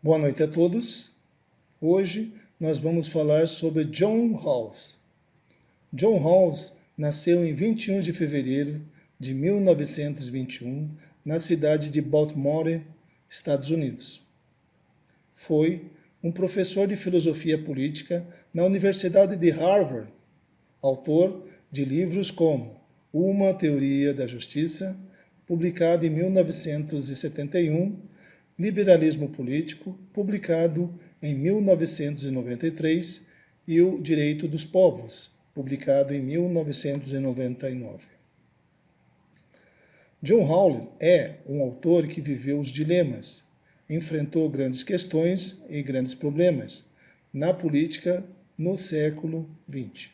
Boa noite a todos. Hoje nós vamos falar sobre John Rawls. John Rawls nasceu em 21 de fevereiro de 1921 na cidade de Baltimore, Estados Unidos. Foi um professor de filosofia política na Universidade de Harvard, autor de livros como Uma Teoria da Justiça, publicado em 1971, Liberalismo Político, publicado em 1993, e O Direito dos Povos, publicado em 1999. John Rawls é um autor que viveu os dilemas, enfrentou grandes questões e grandes problemas na política no século XX.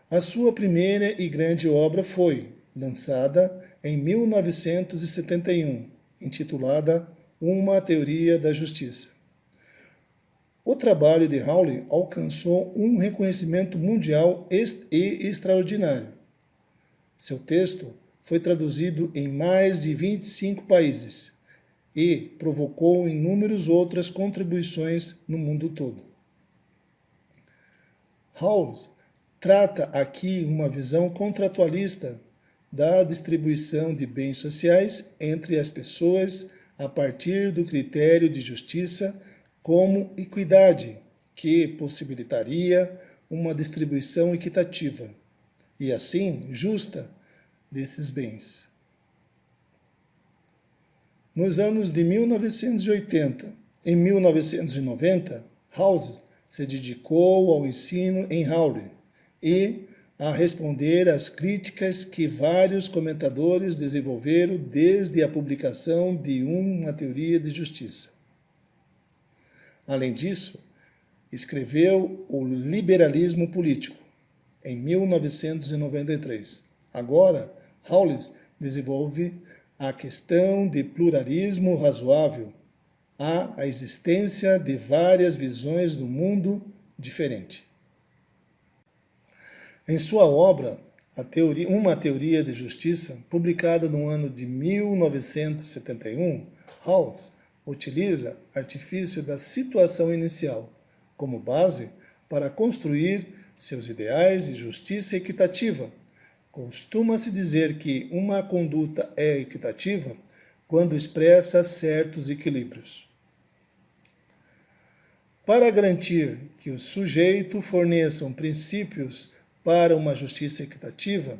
A sua primeira e grande obra foi lançada em 1971, intitulada Uma Teoria da Justiça. O trabalho de Rawls alcançou um reconhecimento mundial e extraordinário. Seu texto foi traduzido em mais de 25 países e provocou inúmeras outras contribuições no mundo todo. Rawls trata aqui uma visão contratualista da distribuição de bens sociais entre as pessoas a partir do critério de justiça como equidade, que possibilitaria uma distribuição equitativa e, assim, justa desses bens. Nos anos de 1980 e 1990, Rawls se dedicou ao ensino em Harvard e a responder às críticas que vários comentadores desenvolveram desde a publicação de Uma Teoria de Justiça. Além disso, escreveu O Liberalismo Político, em 1993. Agora, Rawls desenvolve a questão de pluralismo razoável, a existência de várias visões do mundo diferente. Em sua obra, Uma Teoria de Justiça, publicada no ano de 1971, Rawls utiliza artifício da situação inicial como base para construir seus ideais de justiça equitativa. Costuma-se dizer que uma conduta é equitativa quando expressa certos equilíbrios. Para garantir que o sujeito forneçam princípios para uma justiça equitativa,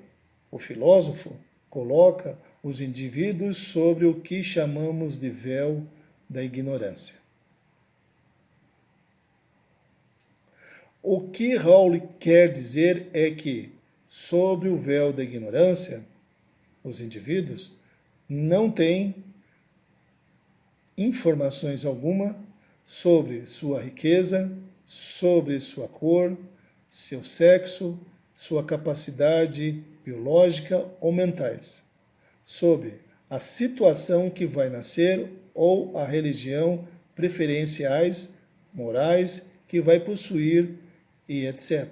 o filósofo coloca os indivíduos sobre o que chamamos de véu da ignorância. O que Rawls quer dizer é que, sobre o véu da ignorância, os indivíduos não têm informações alguma sobre sua riqueza, sobre sua cor, seu sexo, sua capacidade biológica ou mentais, sobre a situação que vai nascer ou a religião, preferenciais, morais que vai possuir e etc.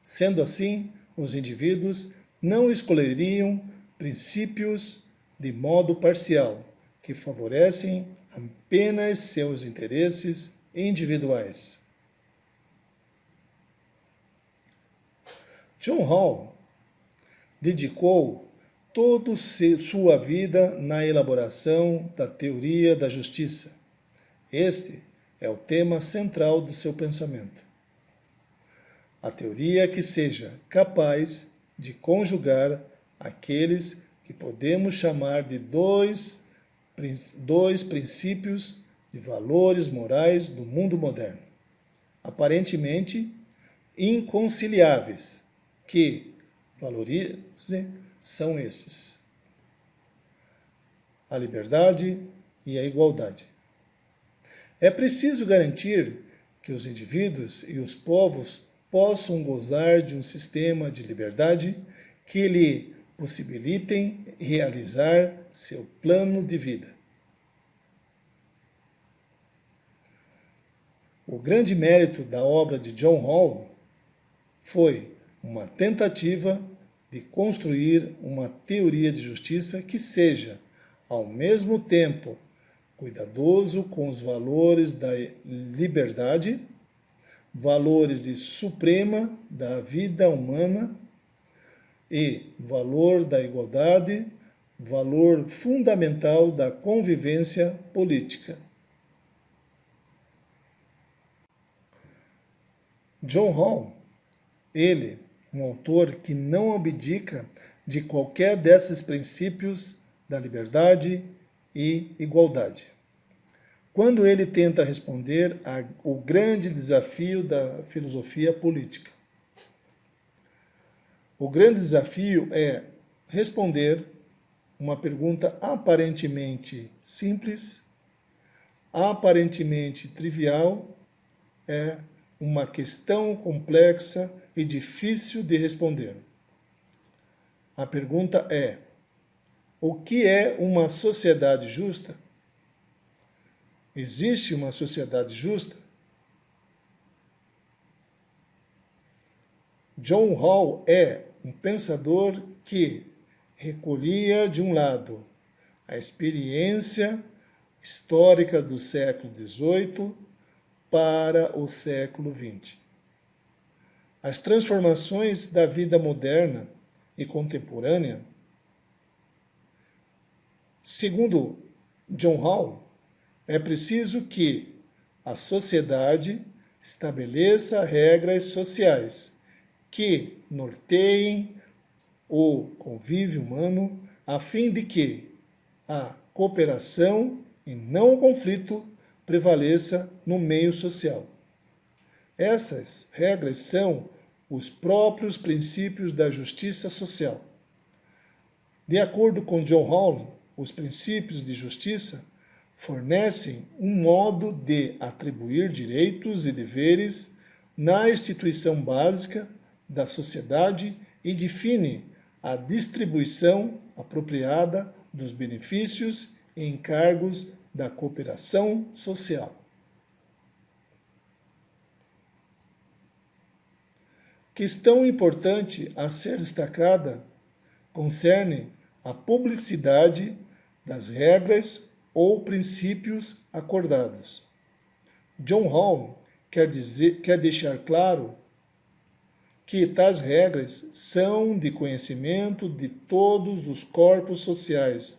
Sendo assim, os indivíduos não escolheriam princípios de modo parcial, que favorecem apenas seus interesses individuais. John Rawls dedicou toda sua vida na elaboração da teoria da justiça. Este é o tema central do seu pensamento. A teoria que seja capaz de conjugar aqueles que podemos chamar de dois princípios de valores morais do mundo moderno, aparentemente inconciliáveis, que valorize são esses: a liberdade e a igualdade. É preciso garantir que os indivíduos e os povos possam gozar de um sistema de liberdade que lhe possibilitem realizar seu plano de vida. O grande mérito da obra de John Rawls foi uma tentativa de construir uma teoria de justiça que seja, ao mesmo tempo, cuidadoso com os valores da liberdade, valores de suprema da vida humana e valor da igualdade, valor fundamental da convivência política. John Hall, ele, um autor que não abdica de qualquer desses princípios da liberdade e igualdade. Quando ele tenta responder ao grande desafio da filosofia política. O grande desafio é responder uma pergunta aparentemente simples, aparentemente trivial, é uma questão complexa e difícil de responder. A pergunta é: o que é uma sociedade justa? Existe uma sociedade justa? John Hall é um pensador que recolhia, de um lado, a experiência histórica do século XVIII para o século XX. As transformações da vida moderna e contemporânea, segundo John Hall, é preciso que a sociedade estabeleça regras sociais que norteiem o convívio humano a fim de que a cooperação e não o conflito prevaleça no meio social. Essas regras são os próprios princípios da justiça social. De acordo com John Hall, os princípios de justiça fornecem um modo de atribuir direitos e deveres na instituição básica da sociedade e define a distribuição apropriada dos benefícios e encargos da cooperação social. Questão importante a ser destacada concerne a publicidade das regras ou princípios acordados. John Hall quer deixar claro que tais regras são de conhecimento de todos os corpos sociais,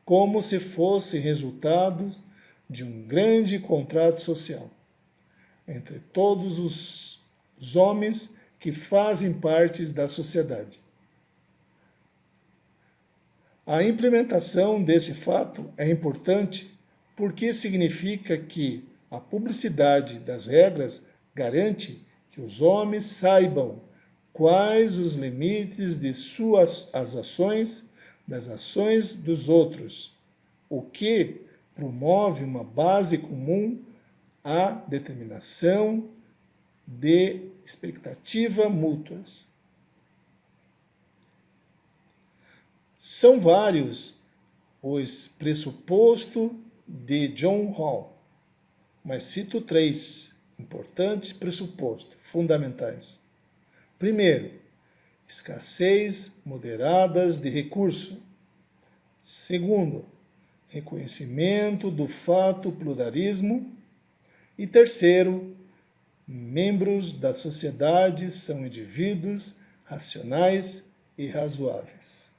como se fossem resultados de um grande contrato social entre todos os homens que fazem parte da sociedade. A implementação desse fato é importante porque significa que a publicidade das regras garante que os homens saibam quais os limites de suas ações, das ações dos outros, o que promove uma base comum à determinação de expectativas mútuas. São vários os pressupostos de John Hall, mas cito 3 importantes pressupostos fundamentais. Primeiro, escassez moderada de recursos. Segundo, reconhecimento do fato pluralismo. E terceiro, membros da sociedade são indivíduos racionais e razoáveis.